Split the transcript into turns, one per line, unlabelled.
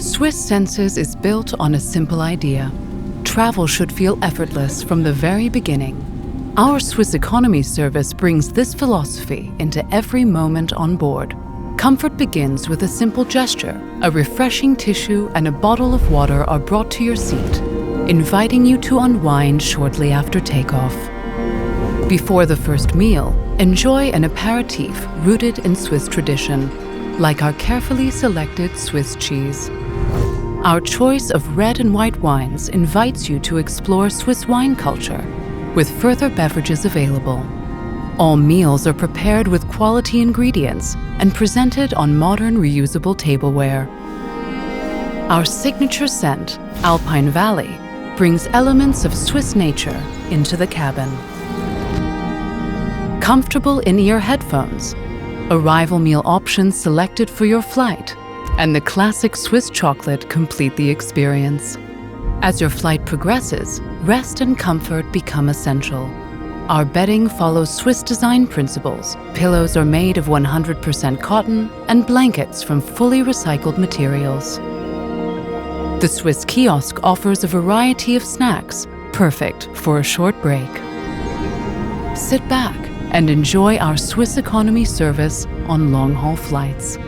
Swiss Senses is built on a simple idea. Travel should feel effortless from the very beginning. Our Swiss economy service brings this philosophy into every moment on board. Comfort begins with a simple gesture. A refreshing tissue and a bottle of water are brought to your seat, inviting you to unwind shortly after takeoff. Before the first meal, enjoy an aperitif rooted in Swiss tradition, like our carefully selected Swiss cheese. Our choice of red and white wines invites you to explore Swiss wine culture, with further beverages available. All meals are prepared with quality ingredients and presented on modern reusable tableware. Our signature scent, Alpine Valley, brings elements of Swiss nature into the cabin. Comfortable in-ear headphones, arrival meal options selected for your flight, and the classic Swiss chocolate complete the experience. As your flight progresses, rest and comfort become essential. Our bedding follows Swiss design principles. Pillows are made of 100% cotton and blankets from fully recycled materials. The Swiss kiosk offers a variety of snacks, perfect for a short break. Sit back and enjoy our Swiss economy service on long-haul flights.